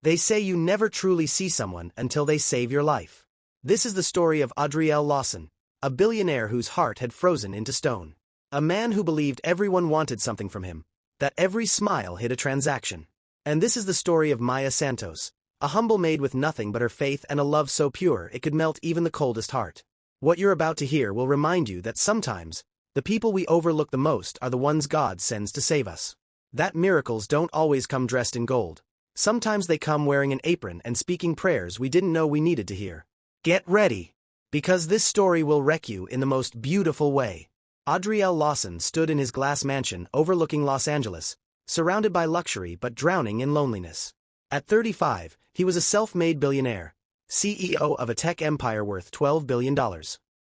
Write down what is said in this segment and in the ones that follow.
They say you never truly see someone until they save your life. This is the story of Adriel Lawson, a billionaire whose heart had frozen into stone. A man who believed everyone wanted something from him, that every smile hid a transaction. And this is the story of Maya Santos, a humble maid with nothing but her faith and a love so pure it could melt even the coldest heart. What you're about to hear will remind you that sometimes, the people we overlook the most are the ones God sends to save us. That miracles don't always come dressed in gold. Sometimes they come wearing an apron and speaking prayers we didn't know we needed to hear. Get ready, because this story will wreck you in the most beautiful way. Adriel Lawson stood in his glass mansion overlooking Los Angeles, surrounded by luxury but drowning in loneliness. At 35, he was a self-made billionaire, CEO of a tech empire worth $12 billion.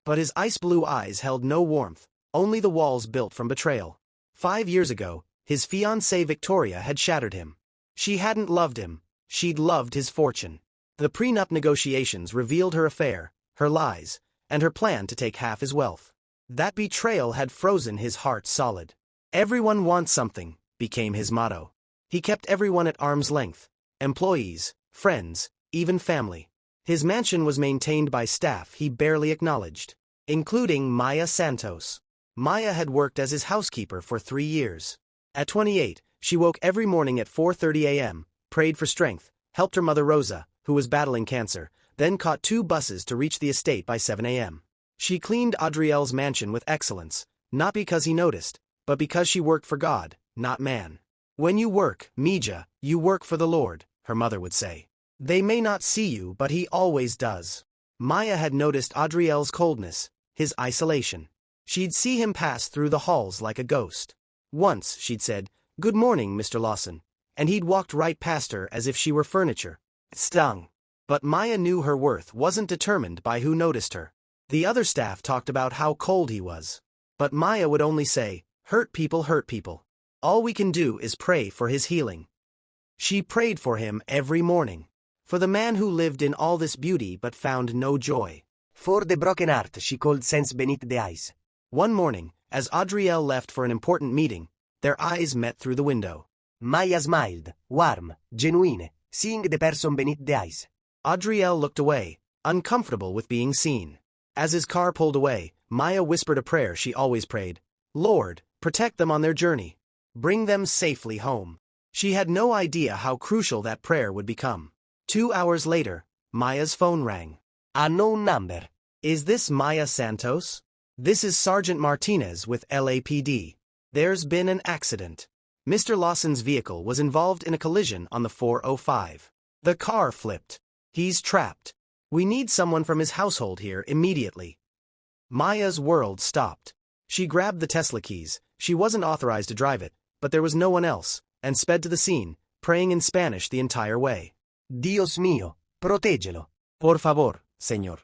But his ice-blue eyes held no warmth, only the walls built from betrayal. 5 years ago, his fiancée Victoria had shattered him. She hadn't loved him, she'd loved his fortune. The prenup negotiations revealed her affair, her lies, and her plan to take half his wealth. That betrayal had frozen his heart solid. Everyone wants something, became his motto. He kept everyone at arm's length, employees, friends, even family. His mansion was maintained by staff he barely acknowledged, including Maya Santos. Maya had worked as his housekeeper for 3 years. At 28, she woke every morning at 4:30 a.m., prayed for strength, helped her mother Rosa, who was battling cancer, then caught 2 buses to reach the estate by 7 a.m. She cleaned Adriel's mansion with excellence, not because he noticed, but because she worked for God, not man. When you work, Mija, you work for the Lord, her mother would say. They may not see you, but he always does. Maya had noticed Adriel's coldness, his isolation. She'd see him pass through the halls like a ghost. Once, she'd said, "Good morning, Mr. Lawson," and he'd walked right past her as if she were furniture. It stung. But Maya knew her worth wasn't determined by who noticed her. The other staff talked about how cold he was. But Maya would only say, hurt people hurt people. All we can do is pray for his healing. She prayed for him every morning. For the man who lived in all this beauty but found no joy. For the broken heart she called sense beneath the eyes. One morning, as Adriel left for an important meeting, their eyes met through the window. Maya smiled, warm, genuine, seeing the person beneath the eyes. Adriel looked away, uncomfortable with being seen. As his car pulled away, Maya whispered a prayer she always prayed. Lord, protect them on their journey. Bring them safely home. She had no idea how crucial that prayer would become. 2 hours later, Maya's phone rang. Unknown number. Is this Maya Santos? This is Sergeant Martinez with LAPD. There's been an accident. Mr. Lawson's vehicle was involved in a collision on the 405. The car flipped. He's trapped. We need someone from his household here immediately. Maya's world stopped. She grabbed the Tesla keys. She wasn't authorized to drive it, but there was no one else, and sped to the scene, praying in Spanish the entire way. Dios mío, protégelo. Por favor, señor.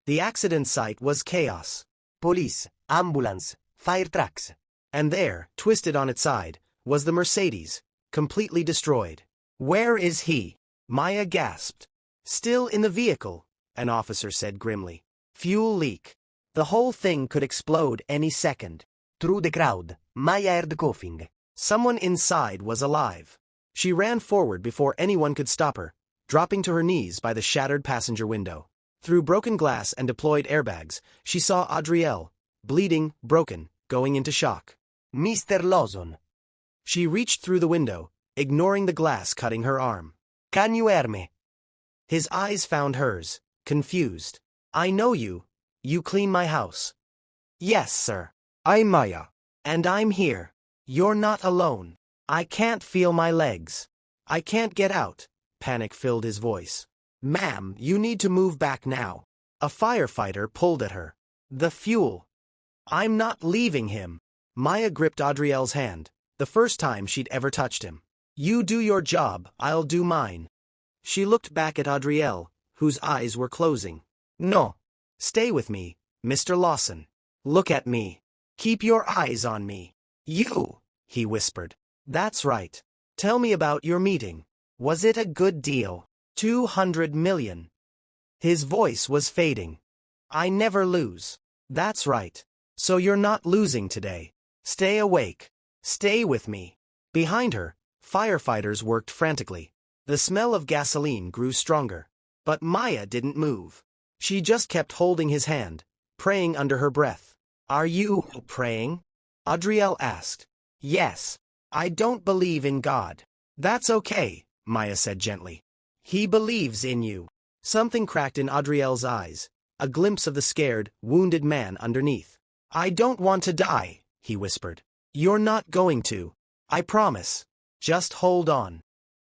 The accident site was chaos. Police, ambulance, fire trucks. And there, twisted on its side, was the Mercedes, completely destroyed. Where is he? Maya gasped. Still in the vehicle, an officer said grimly. Fuel leak. The whole thing could explode any second. Through the crowd, Maya heard coughing. Someone inside was alive. She ran forward before anyone could stop her, dropping to her knees by the shattered passenger window. Through broken glass and deployed airbags, she saw Adriel, bleeding, broken, going into shock. Mr. Lawson. She reached through the window, ignoring the glass cutting her arm. Can you hear me? His eyes found hers, confused. I know you. You clean my house. Yes, sir. I'm Maya. And I'm here. You're not alone. I can't feel my legs. I can't get out. Panic filled his voice. Ma'am, you need to move back now. A firefighter pulled at her. The fuel. I'm not leaving him. Maya gripped Adriel's hand, the first time she'd ever touched him. You do your job, I'll do mine. She looked back at Adriel, whose eyes were closing. No. Stay with me, Mr. Lawson. Look at me. Keep your eyes on me. You, he whispered. That's right. Tell me about your meeting. Was it a good deal? 200 million. His voice was fading. I never lose. That's right. So you're not losing today. Stay awake. Stay with me. Behind her, firefighters worked frantically. The smell of gasoline grew stronger. But Maya didn't move. She just kept holding his hand, praying under her breath. "Are you praying?" Adriel asked. "Yes. I don't believe in God." "That's okay," Maya said gently. "He believes in you." Something cracked in Adriel's eyes, a glimpse of the scared, wounded man underneath. "I don't want to die," he whispered. "You're not going to. I promise. Just hold on.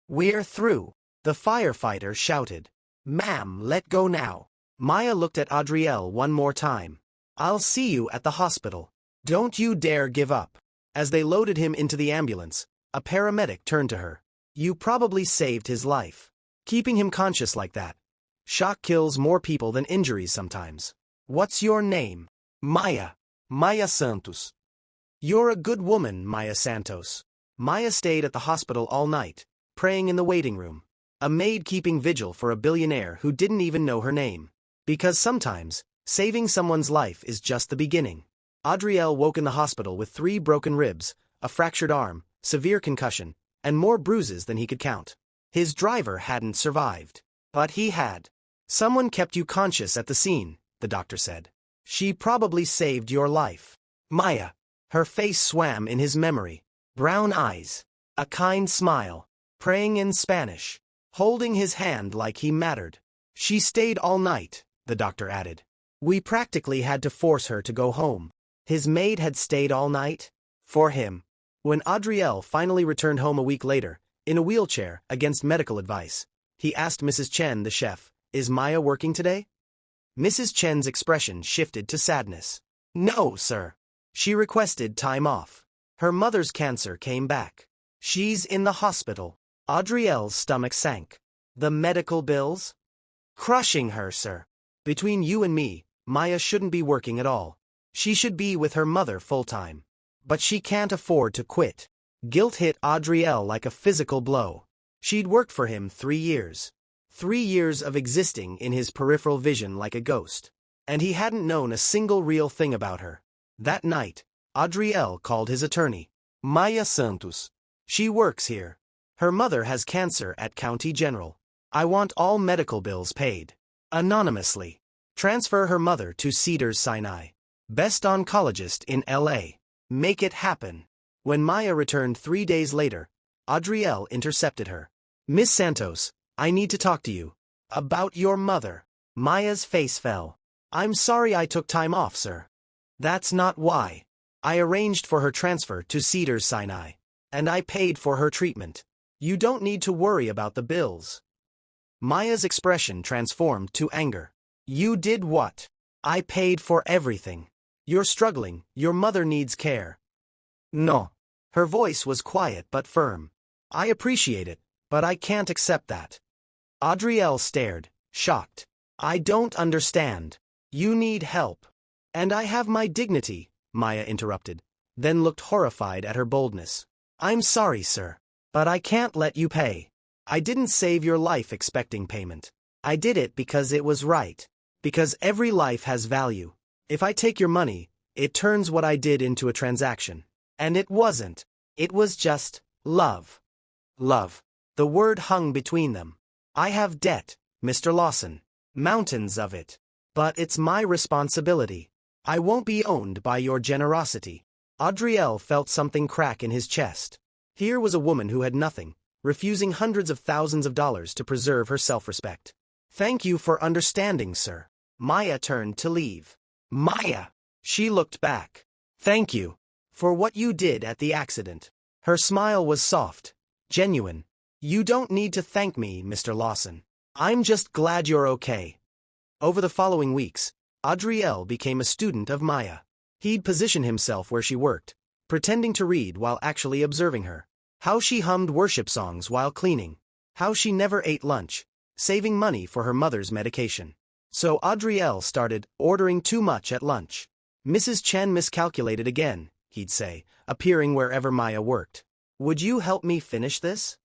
We're through." The firefighter shouted. "Ma'am, let go now." Maya looked at Adriel one more time. "I'll see you at the hospital. Don't you dare give up." As they loaded him into the ambulance, a paramedic turned to her. "You probably saved his life. Keeping him conscious like that. Shock kills more people than injuries sometimes. What's your name?" "Maya. Maya Santos." "You're a good woman, Maya Santos." Maya stayed at the hospital all night, praying in the waiting room. A maid keeping vigil for a billionaire who didn't even know her name. Because sometimes, saving someone's life is just the beginning. Adriel woke in the hospital with 3 broken ribs, a fractured arm, severe concussion, and more bruises than he could count. His driver hadn't survived. But he had. "Someone kept you conscious at the scene," the doctor said. "She probably saved your life." Maya. Her face swam in his memory. Brown eyes. A kind smile. Praying in Spanish. Holding his hand like he mattered. "She stayed all night," the doctor added. "We practically had to force her to go home." His maid had stayed all night? For him. When Adriel finally returned home a week later, in a wheelchair, against medical advice, he asked Mrs. Chen, the chef, "Is Maya working today?" Mrs. Chen's expression shifted to sadness. "No, sir. She requested time off. Her mother's cancer came back. She's in the hospital." Adriel's stomach sank. "The medical bills?" "Crushing her, sir. Between you and me, Maya shouldn't be working at all. She should be with her mother full-time. But she can't afford to quit." Guilt hit Adriel like a physical blow. She'd worked for him 3 years. 3 years of existing in his peripheral vision like a ghost. And he hadn't known a single real thing about her. That night, Adriel called his attorney. "Maya Santos. She works here. Her mother has cancer at County General. I want all medical bills paid. Anonymously. Transfer her mother to Cedars-Sinai. Best oncologist in LA. Make it happen." When Maya returned 3 days later, Adriel intercepted her. "Miss Santos, I need to talk to you. About your mother." Maya's face fell. "I'm sorry I took time off, sir. That's not why. I arranged for her transfer to Cedars-Sinai. And I paid for her treatment. You don't need to worry about the bills." Maya's expression transformed to anger. "You did what?" "I paid for everything. You're struggling, your mother needs care." "No." Her voice was quiet but firm. "I appreciate it, but I can't accept that." Adriel stared, shocked. "I don't understand. You need help." "And I have my dignity," Maya interrupted, then looked horrified at her boldness. "I'm sorry, sir. But I can't let you pay. I didn't save your life expecting payment. I did it because it was right. Because every life has value. If I take your money, it turns what I did into a transaction. And it wasn't. It was just love." Love. The word hung between them. "I have debt, Mr. Lawson. Mountains of it. But it's my responsibility. I won't be owned by your generosity." Adriel felt something crack in his chest. Here was a woman who had nothing, refusing hundreds of thousands of dollars to preserve her self-respect. "Thank you for understanding, sir." Maya turned to leave. "Maya!" She looked back. "Thank you. For what you did at the accident." Her smile was soft, genuine. "You don't need to thank me, Mr. Lawson. I'm just glad you're okay." Over the following weeks, Adriel became a student of Maya. He'd position himself where she worked, pretending to read while actually observing her. How she hummed worship songs while cleaning. How she never ate lunch, saving money for her mother's medication. So Adriel started ordering too much at lunch. "Mrs. Chen miscalculated again," he'd say, appearing wherever Maya worked. "Would you help me finish this?"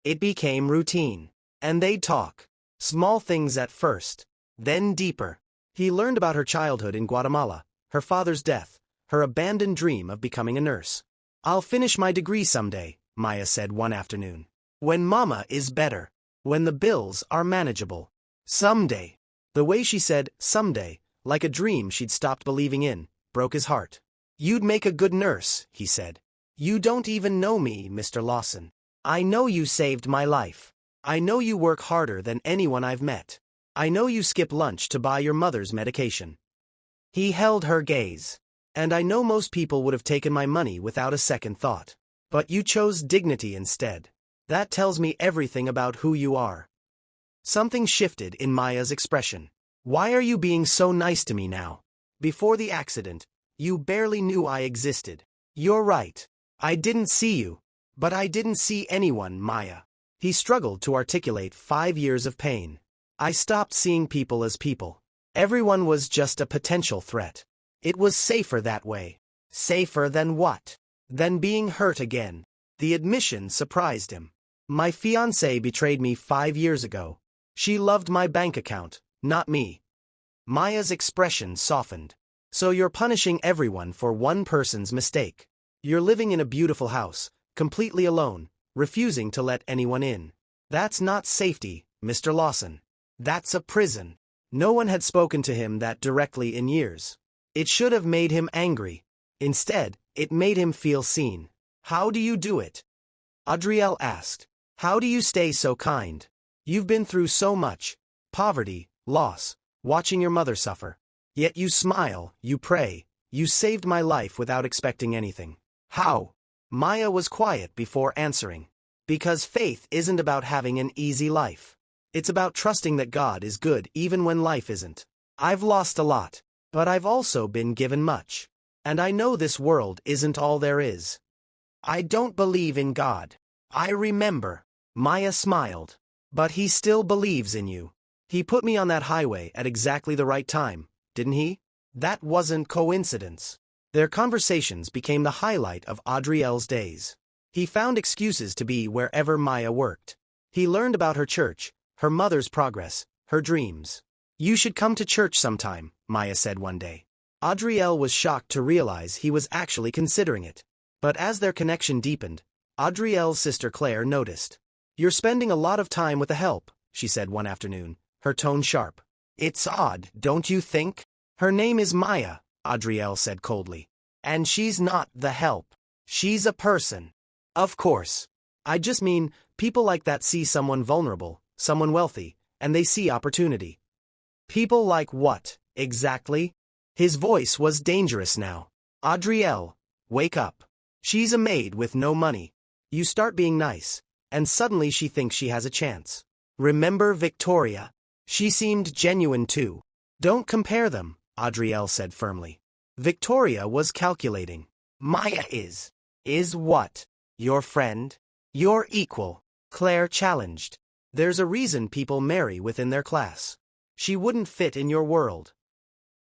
It became routine. And they'd talk. Small things at first, then deeper. He learned about her childhood in Guatemala, her father's death, her abandoned dream of becoming a nurse. "I'll finish my degree someday," Maya said one afternoon. "When Mama is better." When the bills are manageable. Someday. The way she said, someday, like a dream she'd stopped believing in, broke his heart. You'd make a good nurse, he said. You don't even know me, Mr. Lawson. I know you saved my life. I know you work harder than anyone I've met. I know you skip lunch to buy your mother's medication. He held her gaze. And I know most people would have taken my money without a second thought. But you chose dignity instead. That tells me everything about who you are. Something shifted in Maya's expression. Why are you being so nice to me now? Before the accident, you barely knew I existed. You're right. I didn't see you. But I didn't see anyone, Maya. He struggled to articulate 5 years of pain. I stopped seeing people as people. Everyone was just a potential threat. It was safer that way. Safer than what? Than being hurt again. The admission surprised him. My fiancée betrayed me 5 years ago. She loved my bank account, not me. Maya's expression softened. So you're punishing everyone for one person's mistake. You're living in a beautiful house, completely alone, refusing to let anyone in. That's not safety, Mr. Lawson. That's a prison. No one had spoken to him that directly in years. It should have made him angry. Instead, it made him feel seen. How do you do it? Adrielle asked. How do you stay so kind? You've been through so much. Poverty, loss, watching your mother suffer. Yet you smile, you pray, you saved my life without expecting anything. How? Maya was quiet before answering. Because faith isn't about having an easy life. It's about trusting that God is good even when life isn't. I've lost a lot, but I've also been given much. And I know this world isn't all there is. I don't believe in God. I remember. Maya smiled. But he still believes in you. He put me on that highway at exactly the right time, didn't he? That wasn't coincidence. Their conversations became the highlight of Adrielle's days. He found excuses to be wherever Maya worked. He learned about her church, her mother's progress, her dreams. You should come to church sometime, Maya said one day. Adrielle was shocked to realize he was actually considering it. But as their connection deepened, Adrielle's sister Claire noticed. You're spending a lot of time with the help, she said one afternoon, her tone sharp. It's odd, don't you think? Her name is Maya, Adrielle said coldly. And she's not the help. She's a person. Of course. I just mean, people like that see someone vulnerable, someone wealthy, and they see opportunity. People like what, exactly? His voice was dangerous now. Adrielle, wake up. She's a maid with no money. You start being nice, and suddenly she thinks she has a chance. Remember Victoria? She seemed genuine too. Don't compare them, Adrielle said firmly. Victoria was calculating. Maya is. Is what? Your friend? Your equal, Claire challenged. There's a reason people marry within their class. She wouldn't fit in your world.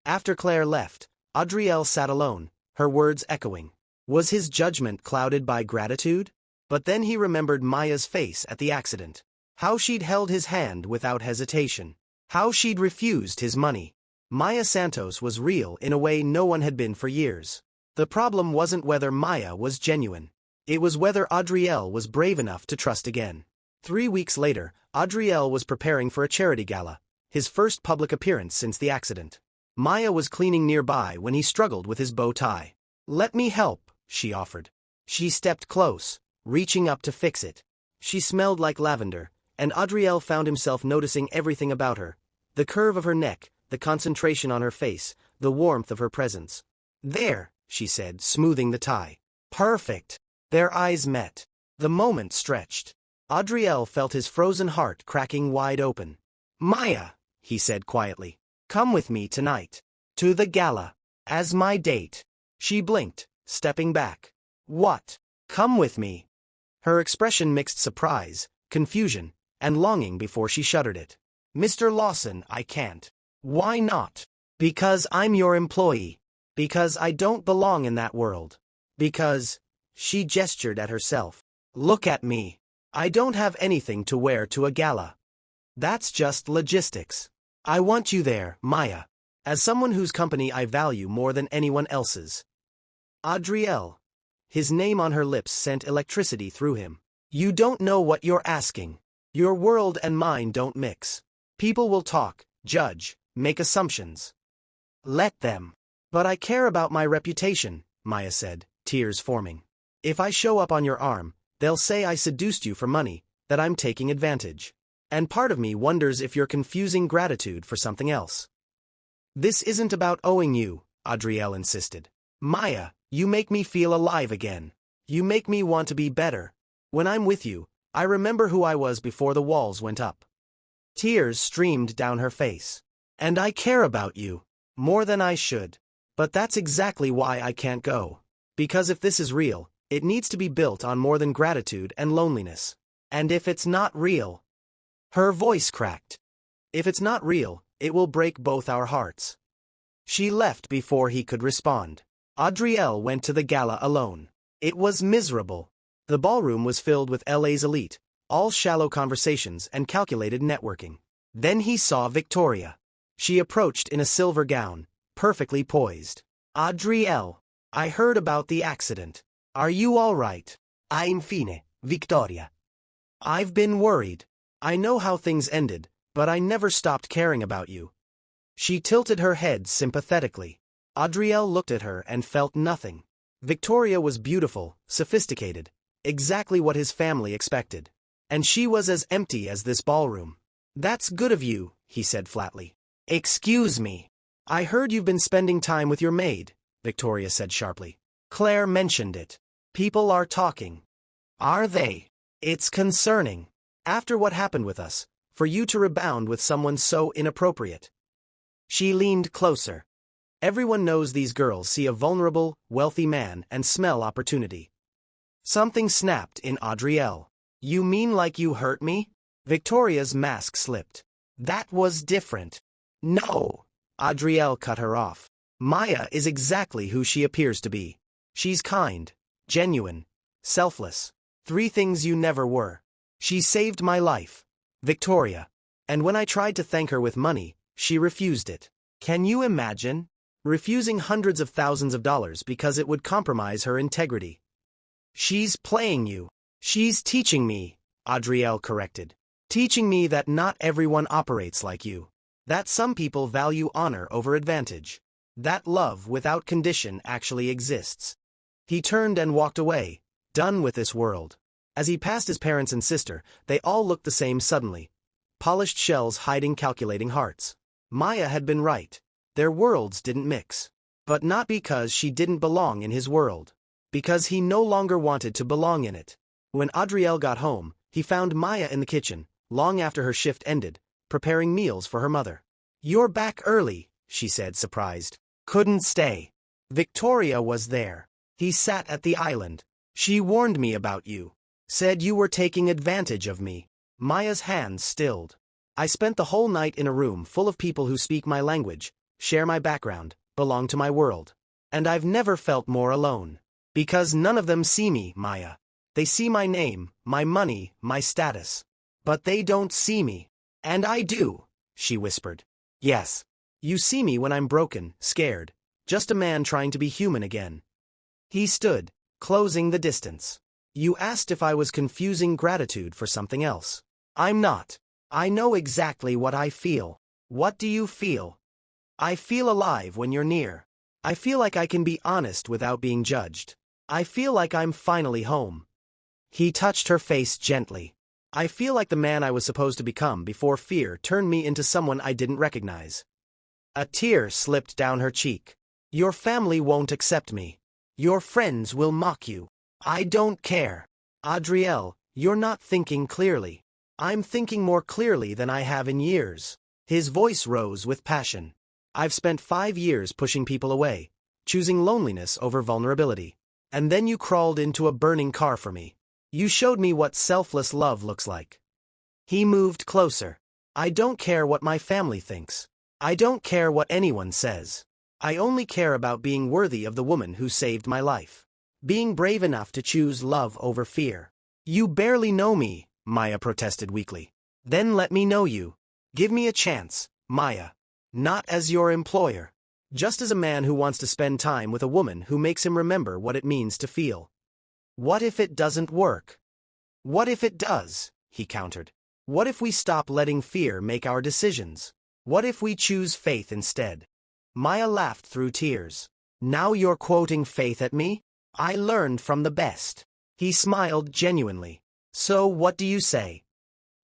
After Claire left, Adrielle sat alone, her words echoing. Was his judgment clouded by gratitude? But then he remembered Maya's face at the accident. How she'd held his hand without hesitation. How she'd refused his money. Maya Santos was real in a way no one had been for years. The problem wasn't whether Maya was genuine. It was whether Adrielle was brave enough to trust again. 3 weeks later, Adrielle was preparing for a charity gala, his first public appearance since the accident. Maya was cleaning nearby when he struggled with his bow tie. Let me help, she offered. She stepped close, reaching up to fix it. She smelled like lavender, and Adrielle found himself noticing everything about her. The curve of her neck, the concentration on her face, the warmth of her presence. There, she said, smoothing the tie. Perfect. Their eyes met. The moment stretched. Adrielle felt his frozen heart cracking wide open. Maya, he said quietly, come with me tonight. To the gala. As my date. She blinked, stepping back. What? Come with me. Her expression mixed surprise, confusion, and longing before she shuddered it. Mr. Lawson, I can't. Why not? Because I'm your employee. Because I don't belong in that world. Because... She gestured at herself. Look at me. I don't have anything to wear to a gala. That's just logistics. I want you there, Maya. As someone whose company I value more than anyone else's. Adrielle. His name on her lips sent electricity through him. You don't know what you're asking. Your world and mine don't mix. People will talk, judge, make assumptions. Let them. But I care about my reputation, Maya said, tears forming. If I show up on your arm, they'll say I seduced you for money, that I'm taking advantage. And part of me wonders if you're confusing gratitude for something else. This isn't about owing you, Adriel insisted. Maya, you make me feel alive again. You make me want to be better. When I'm with you, I remember who I was before the walls went up. Tears streamed down her face. And I care about you. More than I should. But that's exactly why I can't go. Because if this is real, it needs to be built on more than gratitude and loneliness. And if it's not real... Her voice cracked. If it's not real, it will break both our hearts. She left before he could respond. Adriel went to the gala alone. It was miserable. The ballroom was filled with LA's elite, all shallow conversations and calculated networking. Then he saw Victoria. She approached in a silver gown, perfectly poised. Adriel, I heard about the accident. Are you all right? Infine, Victoria. I've been worried. I know how things ended, but I never stopped caring about you. She tilted her head sympathetically. Adriel looked at her and felt nothing. Victoria was beautiful, sophisticated, exactly what his family expected. And she was as empty as this ballroom. That's good of you, he said flatly. Excuse me. I heard you've been spending time with your maid, Victoria said sharply. Claire mentioned it. People are talking. Are they? It's concerning. After what happened with us, for you to rebound with someone so inappropriate. She leaned closer. Everyone knows these girls see a vulnerable, wealthy man and smell opportunity. Something snapped in Adriel. You mean like you hurt me? Victoria's mask slipped. That was different. No. Adriel cut her off. Maya is exactly who she appears to be. She's kind, genuine, selfless. 3 things you never were. She saved my life, Victoria. And when I tried to thank her with money, she refused it. Can you imagine? Refusing hundreds of thousands of dollars because it would compromise her integrity. She's playing you. She's teaching me, Adriel corrected. Teaching me that not everyone operates like you. That some people value honor over advantage. That love without condition actually exists. He turned and walked away, done with this world. As he passed his parents and sister, they all looked the same suddenly. Polished shells hiding calculating hearts. Maya had been right. Their worlds didn't mix. But not because she didn't belong in his world. Because he no longer wanted to belong in it. When Adriel got home, he found Maya in the kitchen, long after her shift ended, preparing meals for her mother. You're back early, she said, surprised. Couldn't stay. Victoria was there. He sat at the island. She warned me about you. Said you were taking advantage of me. Maya's hands stilled. I spent the whole night in a room full of people who speak my language, share my background, belong to my world. And I've never felt more alone. Because none of them see me, Maya. They see my name, my money, my status. But they don't see me. And I do, she whispered. Yes. You see me when I'm broken, scared. Just a man trying to be human again. He stood, closing the distance. You asked if I was confusing gratitude for something else. I'm not. I know exactly what I feel. What do you feel? I feel alive when you're near. I feel like I can be honest without being judged. I feel like I'm finally home. He touched her face gently. I feel like the man I was supposed to become before fear turned me into someone I didn't recognize. A tear slipped down her cheek. Your family won't accept me. Your friends will mock you. I don't care. Adriel, you're not thinking clearly. I'm thinking more clearly than I have in years. His voice rose with passion. I've spent 5 years pushing people away, choosing loneliness over vulnerability. And then you crawled into a burning car for me. You showed me what selfless love looks like. He moved closer. I don't care what my family thinks. I don't care what anyone says. I only care about being worthy of the woman who saved my life. Being brave enough to choose love over fear. You barely know me, Maya protested weakly. Then let me know you. Give me a chance, Maya. Not as your employer. Just as a man who wants to spend time with a woman who makes him remember what it means to feel. What if it doesn't work? What if it does? He countered. What if we stop letting fear make our decisions? What if we choose faith instead? Maya laughed through tears. Now you're quoting faith at me? I learned from the best. He smiled genuinely. So what do you say?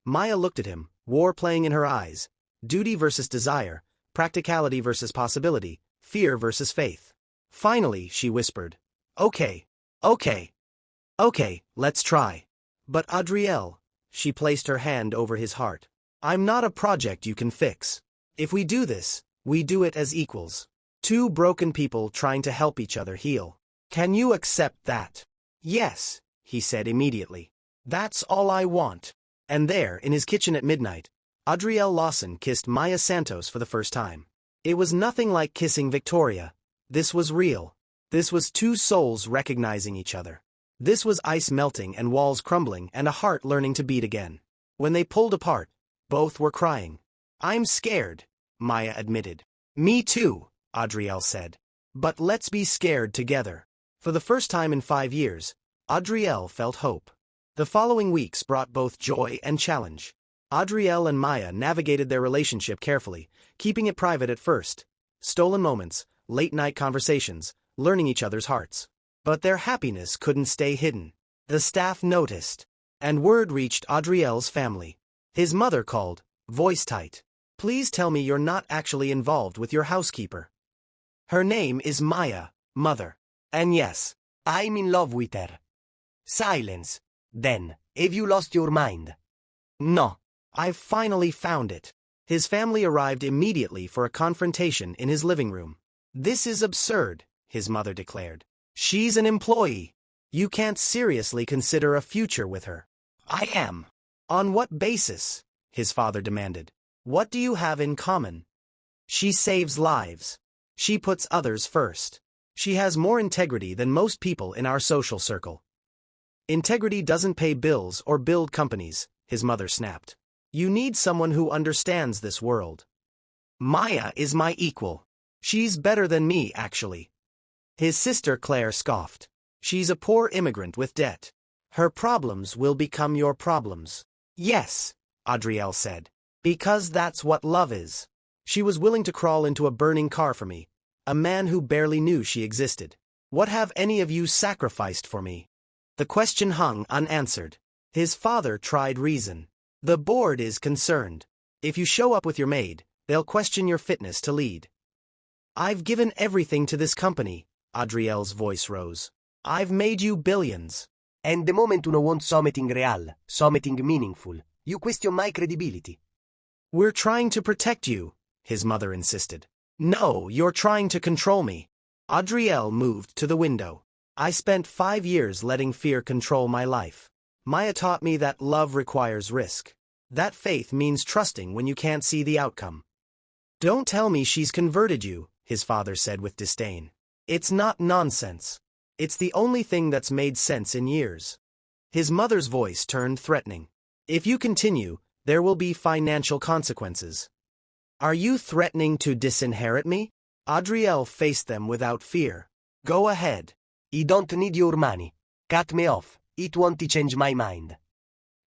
Maya looked at him, war playing in her eyes. Duty versus desire, practicality versus possibility, fear versus faith. Finally, she whispered. Okay. Okay, let's try. But Adriel, she placed her hand over his heart. I'm not a project you can fix. If we do this, we do it as equals. Two broken people trying to help each other heal. Can you accept that? Yes, he said immediately. That's all I want. And there, in his kitchen at midnight, Adriel Lawson kissed Maya Santos for the first time. It was nothing like kissing Victoria. This was real. This was two souls recognizing each other. This was ice melting and walls crumbling and a heart learning to beat again. When they pulled apart, both were crying. I'm scared, Maya admitted. Me too, Adriel said. But let's be scared together. For the first time in 5 years, Adriel felt hope. The following weeks brought both joy and challenge. Adriel and Maya navigated their relationship carefully, keeping it private at first. Stolen moments, late-night conversations, learning each other's hearts. But their happiness couldn't stay hidden. The staff noticed. And word reached Adriel's family. His mother called, voice tight. Please tell me you're not actually involved with your housekeeper. Her name is Maya, mother. And yes, I'm in love with her. Silence. Then, have you lost your mind? No. I've finally found it. His family arrived immediately for a confrontation in his living room. This is absurd, his mother declared. She's an employee. You can't seriously consider a future with her. I am. On what basis? His father demanded. What do you have in common? She saves lives. She puts others first. She has more integrity than most people in our social circle. Integrity doesn't pay bills or build companies, his mother snapped. You need someone who understands this world. Maya is my equal. She's better than me, actually. His sister Claire scoffed. She's a poor immigrant with debt. Her problems will become your problems. Yes, Adriel said. Because that's what love is. She was willing to crawl into a burning car for me. A man who barely knew she existed. What have any of you sacrificed for me? The question hung unanswered. His father tried reason. The board is concerned. If you show up with your maid, they'll question your fitness to lead. I've given everything to this company, Adriel's voice rose. I've made you billions. And the moment uno wants something real, something meaningful, you question my credibility. We're trying to protect you, his mother insisted. No, you're trying to control me. Adriel moved to the window. I spent 5 years letting fear control my life. Maya taught me that love requires risk. That faith means trusting when you can't see the outcome. Don't tell me she's converted you, his father said with disdain. It's not nonsense. It's the only thing that's made sense in years. His mother's voice turned threatening. If you continue, there will be financial consequences. Are you threatening to disinherit me? Adriel faced them without fear. Go ahead. I don't need your money. Cut me off. It won't change my mind.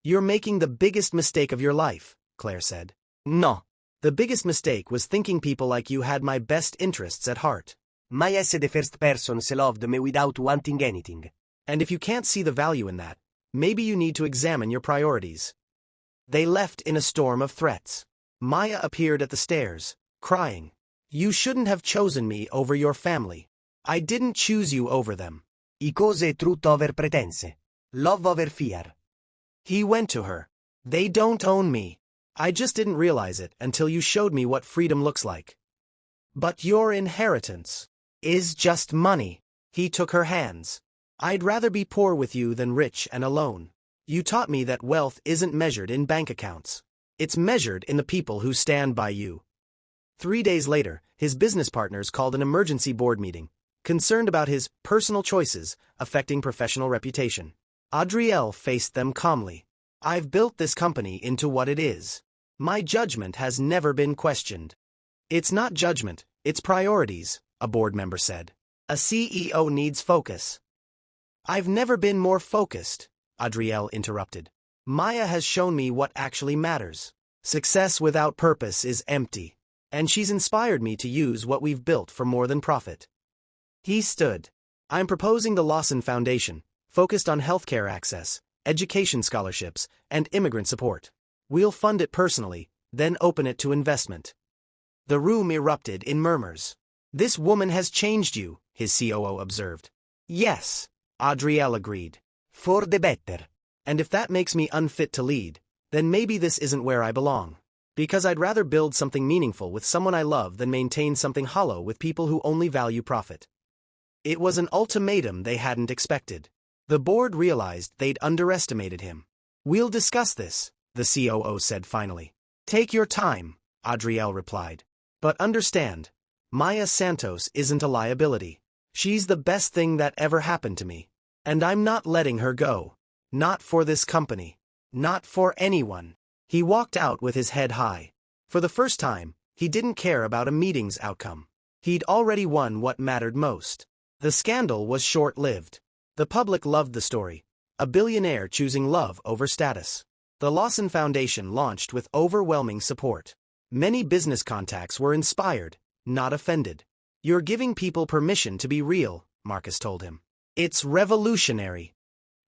You're making the biggest mistake of your life, Claire said. No. The biggest mistake was thinking people like you had my best interests at heart. Maya is the first person who loved me without wanting anything. And if you can't see the value in that, maybe you need to examine your priorities. They left in a storm of threats. Maya appeared at the stairs, crying. You shouldn't have chosen me over your family. I didn't choose you over them. I cose truth over pretense. Love over fear. He went to her. They don't own me. I just didn't realize it until you showed me what freedom looks like. But your inheritance is just money. He took her hands. I'd rather be poor with you than rich and alone. You taught me that wealth isn't measured in bank accounts. It's measured in the people who stand by you. 3 days later, his business partners called an emergency board meeting, concerned about his personal choices affecting professional reputation. Adriel faced them calmly. I've built this company into what it is. My judgment has never been questioned. It's not judgment, it's priorities, a board member said. A CEO needs focus. I've never been more focused, Adriel interrupted. Maya has shown me what actually matters. Success without purpose is empty. And she's inspired me to use what we've built for more than profit. He stood. I'm proposing the Lawson Foundation, focused on healthcare access, education scholarships, and immigrant support. We'll fund it personally, then open it to investment. The room erupted in murmurs. This woman has changed you, his COO observed. Yes, Adriel agreed. For the better. And if that makes me unfit to lead, then maybe this isn't where I belong. Because I'd rather build something meaningful with someone I love than maintain something hollow with people who only value profit. It was an ultimatum they hadn't expected. The board realized they'd underestimated him. We'll discuss this, the COO said finally. Take your time, Adriel replied. But understand, Maya Santos isn't a liability. She's the best thing that ever happened to me. And I'm not letting her go. Not for this company. Not for anyone. He walked out with his head high. For the first time, he didn't care about a meeting's outcome. He'd already won what mattered most. The scandal was short-lived. The public loved the story. A billionaire choosing love over status. The Lawson Foundation launched with overwhelming support. Many business contacts were inspired, not offended. You're giving people permission to be real, Marcus told him. It's revolutionary.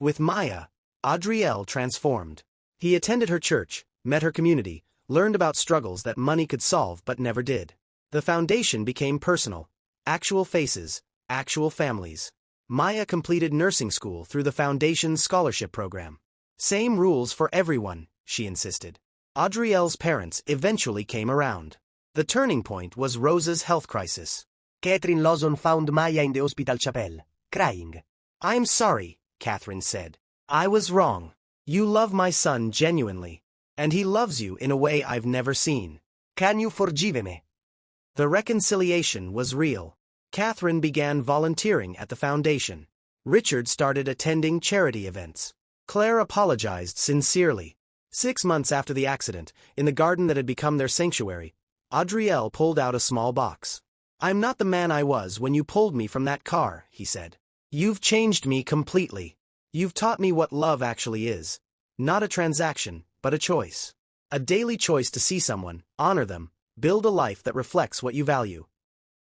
With Maya, Adriel transformed. He attended her church, met her community, learned about struggles that money could solve but never did. The foundation became personal. Actual faces, actual families. Maya completed nursing school through the foundation's scholarship program. Same rules for everyone, she insisted. Adriel's parents eventually came around. The turning point was Rosa's health crisis. Catherine Lawson found Maya in the hospital chapel, crying. I'm sorry, Catherine said. I was wrong. You love my son genuinely. And he loves you in a way I've never seen. Can you forgive me? The reconciliation was real. Catherine began volunteering at the foundation. Richard started attending charity events. Claire apologized sincerely. 6 months after the accident, in the garden that had become their sanctuary, Adriel pulled out a small box. I'm not the man I was when you pulled me from that car, he said. You've changed me completely. You've taught me what love actually is. Not a transaction, but a choice. A daily choice to see someone, honor them, build a life that reflects what you value.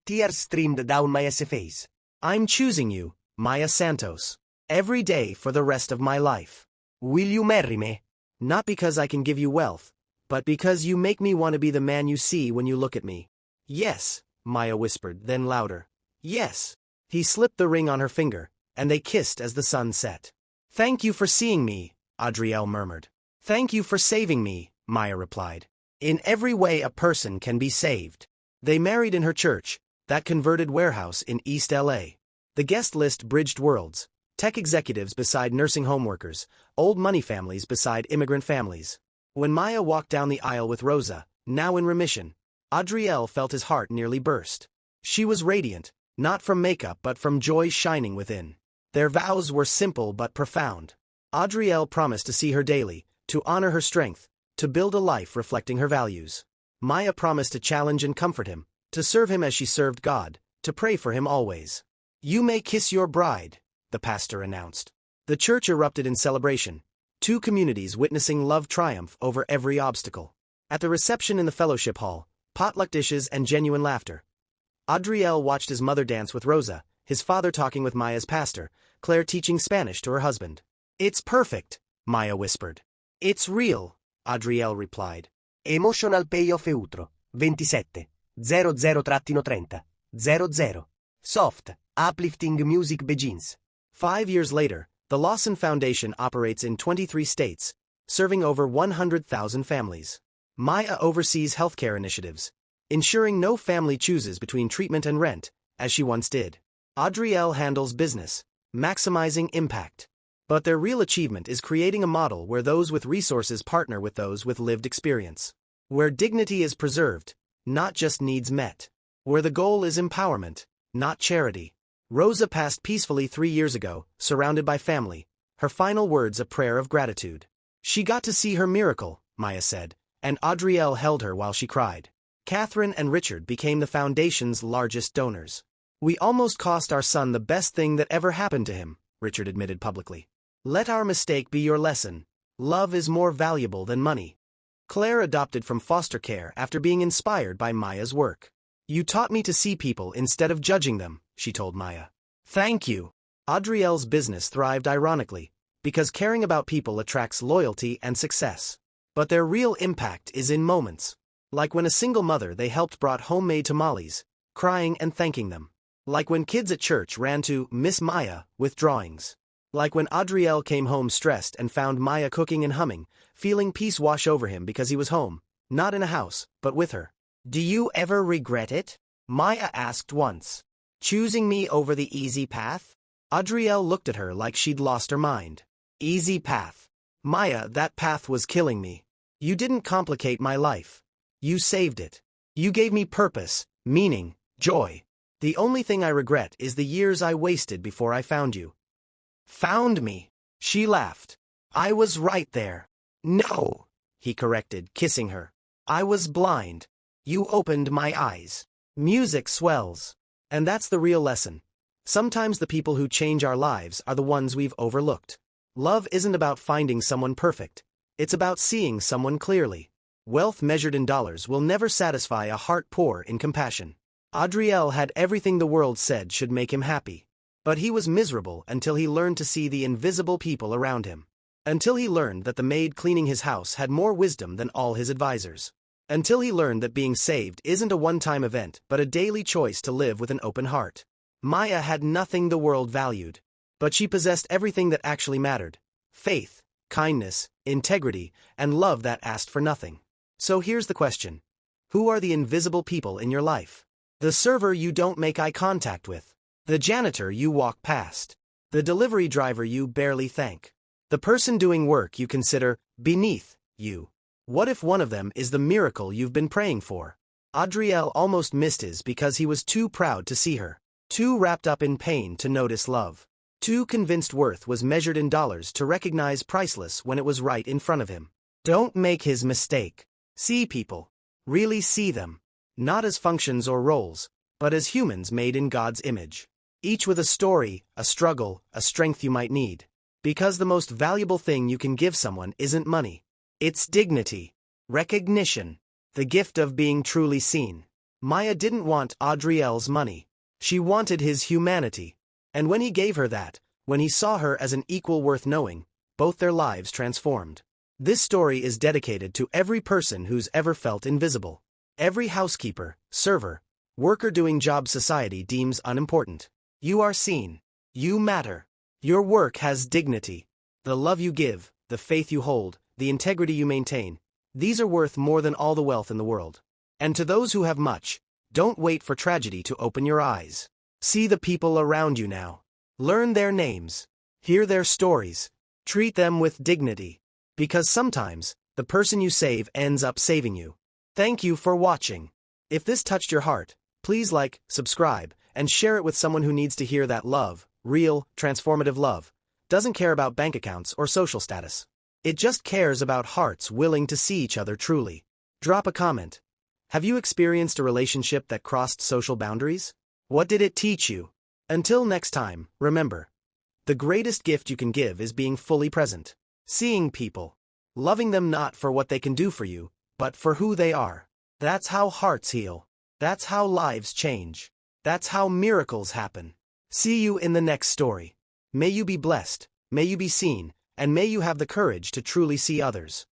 Tears streamed down Maya's face. I'm choosing you, Maya Santos. Every day for the rest of my life. Will you marry me? Not because I can give you wealth, but because you make me want to be the man you see when you look at me. Yes, Maya whispered, then louder. Yes. He slipped the ring on her finger, and they kissed as the sun set. Thank you for seeing me, Adriel murmured. Thank you for saving me, Maya replied. In every way a person can be saved. They married in her church, that converted warehouse in East LA. The guest list bridged worlds. Tech executives beside nursing home workers, old money families beside immigrant families. When Maya walked down the aisle with Rosa, now in remission, Adriel felt his heart nearly burst. She was radiant, not from makeup but from joy shining within. Their vows were simple but profound. Adriel promised to see her daily, to honor her strength, to build a life reflecting her values. Maya promised to challenge and comfort him, to serve him as she served God, to pray for him always. You may kiss your bride, the pastor announced. The church erupted in celebration, 2 communities witnessing love triumph over every obstacle. At the reception in the fellowship hall, potluck dishes and genuine laughter. Adriel watched his mother dance with Rosa, his father talking with Maya's pastor, Claire teaching Spanish to her husband. It's perfect, Maya whispered. It's real, Adriel replied. Emotional payoff eutro, 27, 00-30, 00. Soft, uplifting music begins. 5 years later, the Lawson Foundation operates in 23 states, serving over 100,000 families. Maya oversees healthcare initiatives, ensuring no family chooses between treatment and rent, as she once did. Adriel handles business, maximizing impact. But their real achievement is creating a model where those with resources partner with those with lived experience. Where dignity is preserved, not just needs met. Where the goal is empowerment, not charity. Rosa passed peacefully 3 years ago, surrounded by family, her final words a prayer of gratitude. She got to see her miracle, Maya said, and Adriel held her while she cried. Catherine and Richard became the foundation's largest donors. We almost cost our son the best thing that ever happened to him, Richard admitted publicly. Let our mistake be your lesson, Love is more valuable than money. Claire adopted from foster care after being inspired by Maya's work. You taught me to see people instead of judging them, she told Maya. Thank you. Adrielle's business thrived ironically, because caring about people attracts loyalty and success. But their real impact is in moments. Like when a single mother they helped brought homemade tamales, crying and thanking them. Like when kids at church ran to Miss Maya with drawings. Like when Adrielle came home stressed and found Maya cooking and humming, feeling peace wash over him because he was home, not in a house, but with her. Do you ever regret it? Maya asked once. Choosing me over the easy path? Adrielle looked at her like she'd lost her mind. Easy path. Maya, that path was killing me. You didn't complicate my life. You saved it. You gave me purpose, meaning, joy. The only thing I regret is the years I wasted before I found you. Found me? She laughed. I was right there. No, he corrected, kissing her. I was blind. You opened my eyes. Music swells. And that's the real lesson. Sometimes the people who change our lives are the ones we've overlooked. Love isn't about finding someone perfect. It's about seeing someone clearly. Wealth measured in dollars will never satisfy a heart poor in compassion. Adrielle had everything the world said should make him happy. But he was miserable until he learned to see the invisible people around him. Until he learned that the maid cleaning his house had more wisdom than all his advisors. Until he learned that being saved isn't a one-time event but a daily choice to live with an open heart. Maya had nothing the world valued. But she possessed everything that actually mattered. Faith, kindness, integrity, and love that asked for nothing. So here's the question. Who are the invisible people in your life? The server you don't make eye contact with. The janitor you walk past. The delivery driver you barely thank. The person doing work you consider beneath you. What if one of them is the miracle you've been praying for? Adrielle almost missed his because he was too proud to see her. Too wrapped up in pain to notice love. Too convinced worth was measured in dollars to recognize priceless when it was right in front of him. Don't make his mistake. See people. Really see them. Not as functions or roles, but as humans made in God's image. Each with a story, a struggle, a strength you might need. Because the most valuable thing you can give someone isn't money. It's dignity. Recognition. The gift of being truly seen. Maya didn't want Adrielle's money. She wanted his humanity. And when he gave her that, when he saw her as an equal worth knowing, both their lives transformed. This story is dedicated to every person who's ever felt invisible. Every housekeeper, server, worker doing jobs society deems unimportant. You are seen. You matter. Your work has dignity. The love you give, the faith you hold, the integrity you maintain, these are worth more than all the wealth in the world. And to those who have much, don't wait for tragedy to open your eyes. See the people around you now. Learn their names. Hear their stories. Treat them with dignity. Because sometimes, the person you save ends up saving you. Thank you for watching. If this touched your heart, please like, subscribe, and share it with someone who needs to hear that love, real, transformative love, doesn't care about bank accounts or social status. It just cares about hearts willing to see each other truly. Drop a comment. Have you experienced a relationship that crossed social boundaries? What did it teach you? Until next time, remember, the greatest gift you can give is being fully present. Seeing people. Loving them not for what they can do for you, but for who they are. That's how hearts heal. That's how lives change. That's how miracles happen. See you in the next story. May you be blessed, may you be seen, and may you have the courage to truly see others.